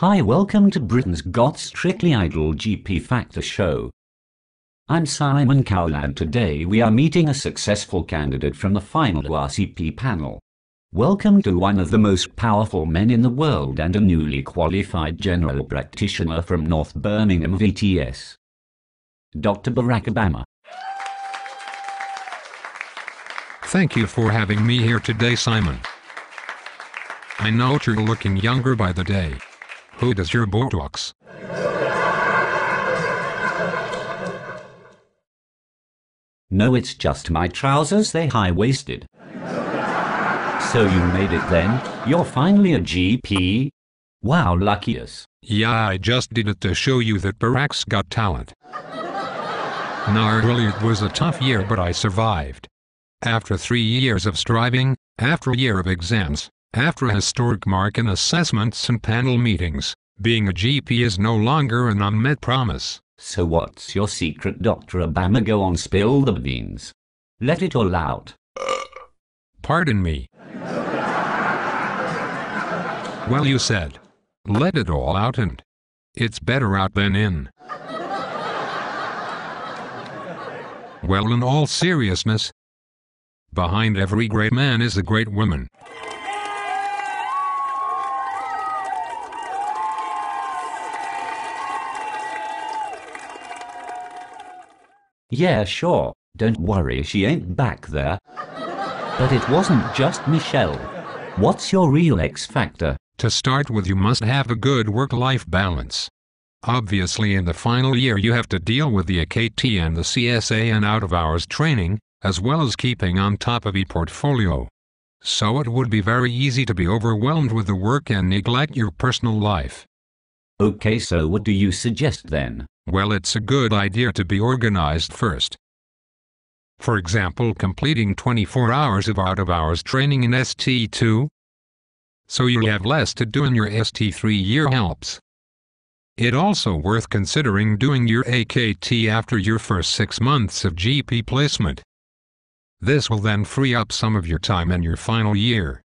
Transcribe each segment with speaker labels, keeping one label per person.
Speaker 1: Hi, welcome to Britain's Got Strictly Idle GP Factor Show. I'm Simon Cowel and today we are meeting a successful candidate from the final RCP panel. Welcome to one of the most powerful men in the world and a newly qualified general practitioner from North Birmingham VTS. Dr. Barack Obama.
Speaker 2: Thank you for having me here today, Simon. I know you're looking younger by the day. Who does your Botox?
Speaker 1: No, it's just my trousers, they high-waisted. So you made it then? You're finally a GP? Wow, lucky us.
Speaker 2: Yeah, I just did it to show you that Barack's got talent. Nah, really it was a tough year, but I survived. After 3 years of striving, after a year of exams, after a historic mark in assessments and panel meetings, being a GP is no longer an unmet promise.
Speaker 1: So what's your secret, Dr. Obama? Go on, spill the beans. Let it all out.
Speaker 2: Pardon me. Well, you said, let it all out, and it's better out than in. Well, in all seriousness, behind every great man is a great woman.
Speaker 1: Yeah, sure, don't worry, she ain't back there. But it wasn't just Michelle. What's your real X factor?
Speaker 2: To start with, you must have a good work-life balance. Obviously, in the final year you have to deal with the AKT and the CSA and out-of-hours training, as well as keeping on top of your portfolio. So it would be very easy to be overwhelmed with the work and neglect your personal life.
Speaker 1: Okay, so what do you suggest then?
Speaker 2: Well, it's a good idea to be organized first. For example, completing 24 hours of out-of-hours training in ST2, so you have less to do in your ST3 year helps. It also worth considering doing your AKT after your first 6 months of GP placement. This will then free up some of your time in your final year.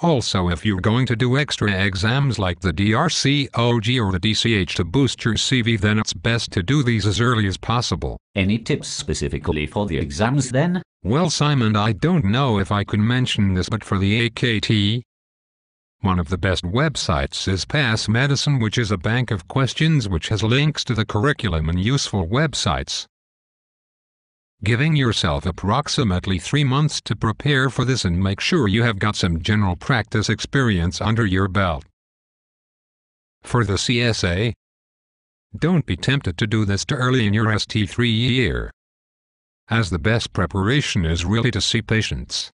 Speaker 2: Also, if you're going to do extra exams like the DRCOG or the DCH to boost your CV, then it's best to do these as early as possible.
Speaker 1: Any tips specifically for the exams then?
Speaker 2: Well, Simon, I don't know if I can mention this, but for the AKT, one of the best websites is Pass Medicine, which is a bank of questions which has links to the curriculum and useful websites. Giving yourself approximately 3 months to prepare for this and make sure you have got some general practice experience under your belt. For the CSA, don't be tempted to do this too early in your ST3 year, as the best preparation is really to see patients.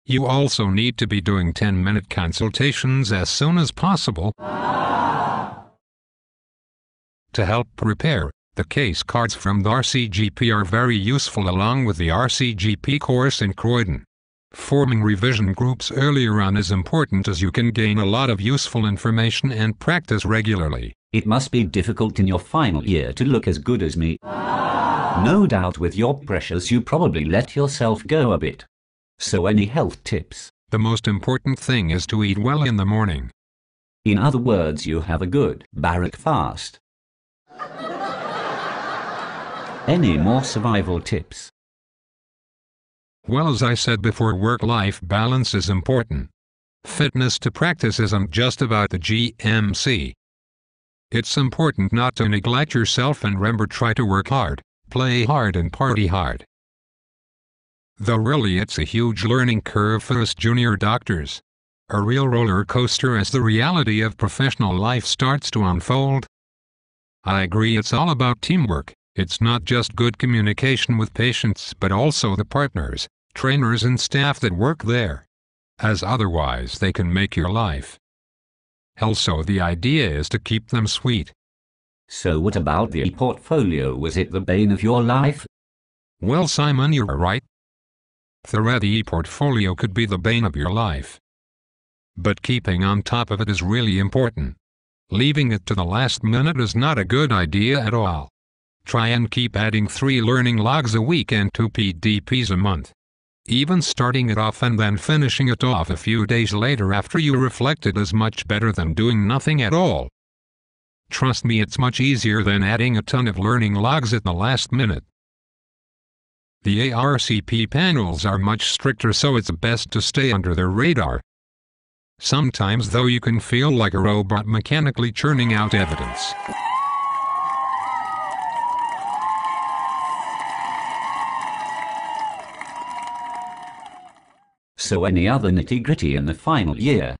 Speaker 2: You also need to be doing 10-minute consultations as soon as possible to help prepare. The case cards from the RCGP are very useful, along with the RCGP course in Croydon. Forming revision groups earlier on is important, as you can gain a lot of useful information and practice regularly.
Speaker 1: It must be difficult in your final year to look as good as me. No doubt with your pressures you probably let yourself go a bit. So any health tips?
Speaker 2: The most important thing is to eat well in the morning.
Speaker 1: In other words, you have a good Barack fast. Any more survival tips?
Speaker 2: Well, as I said before, work-life balance is important. Fitness to practice isn't just about the GMC. It's important not to neglect yourself, and remember, try to work hard, play hard and party hard. Though really it's a huge learning curve for us junior doctors. A real roller coaster as the reality of professional life starts to unfold. I agree, it's all about teamwork. It's not just good communication with patients, but also the partners, trainers and staff that work there, as otherwise they can make your life hell. So the idea is to keep them sweet.
Speaker 1: So what about the portfolio? Was it the bane of your life?
Speaker 2: Well, Simon, you're right. The e-portfolio could be the bane of your life. But keeping on top of it is really important. Leaving it to the last minute is not a good idea at all. Try and keep adding 3 learning logs a week and 2 PDPs a month. Even starting it off and then finishing it off a few days later after you reflected is much better than doing nothing at all. Trust me, it's much easier than adding a ton of learning logs at the last minute. The ARCP panels are much stricter, so it's best to stay under their radar. Sometimes though you can feel like a robot mechanically churning out evidence.
Speaker 1: So any other nitty-gritty in the final year?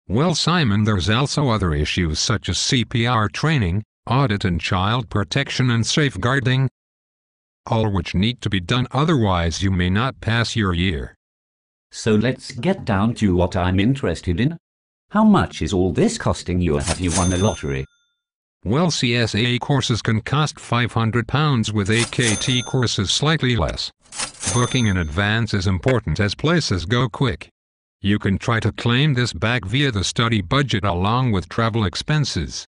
Speaker 2: Well, Simon, there's also other issues such as CPR training, audit and child protection and safeguarding, all which need to be done, otherwise you may not pass your year.
Speaker 1: So let's get down to what I'm interested in. How much is all this costing you, or have you won the lottery?
Speaker 2: Well, CSA courses can cost £500 with AKT courses slightly less. Booking in advance is important as places go quick. You can try to claim this back via the study budget along with travel expenses.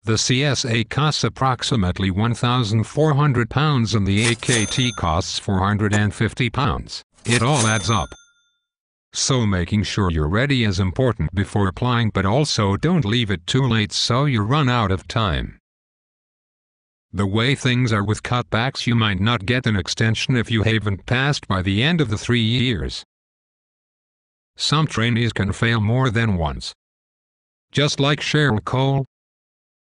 Speaker 2: The CSA costs approximately £1,400 and the AKT costs £450. It all adds up. So making sure you're ready is important before applying, but also don't leave it too late so you run out of time. The way things are with cutbacks, you might not get an extension if you haven't passed by the end of the 3 years. Some trainees can fail more than once. Just like Cheryl Cole.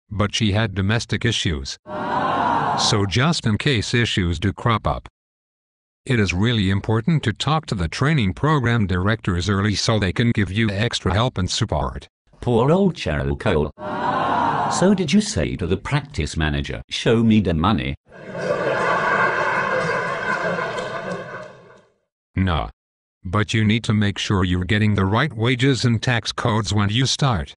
Speaker 2: But she had domestic issues. So just in case issues do crop up, it is really important to talk to the training program directors early so they can give you extra help and support.
Speaker 1: Poor old Cheryl Cole. So did you say to the practice manager, show me the money?
Speaker 2: No. But you need to make sure you're getting the right wages and tax codes when you start.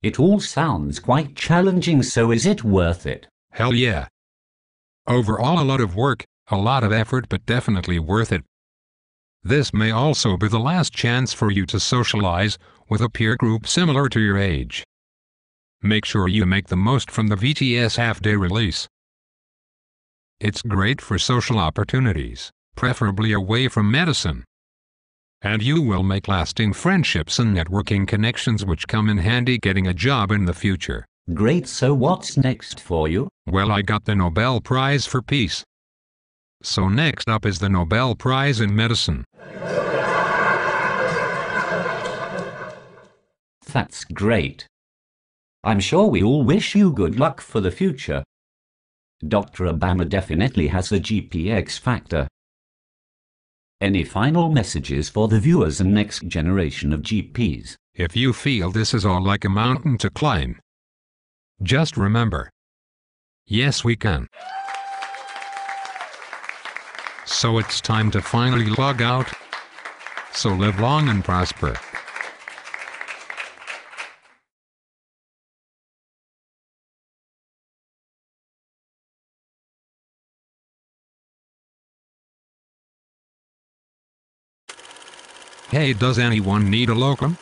Speaker 1: It all sounds quite challenging, so is it worth it?
Speaker 2: Hell yeah. Overall a lot of work, a lot of effort, but definitely worth it. This may also be the last chance for you to socialize with a peer group similar to your age. Make sure you make the most from the VTS half-day release. It's great for social opportunities, preferably away from medicine. And you will make lasting friendships and networking connections which come in handy getting a job in the future.
Speaker 1: Great, so what's next for you?
Speaker 2: Well, I got the Nobel Prize for Peace. So next up is the Nobel Prize in Medicine.
Speaker 1: That's great. I'm sure we all wish you good luck for the future. Dr. Obama definitely has the GP X factor. Any final messages for the viewers and next generation of GPs?
Speaker 2: If you feel this is all like a mountain to climb, just remember, yes we can. So it's time to finally log out. So live long and prosper. Hey, does anyone need a locum?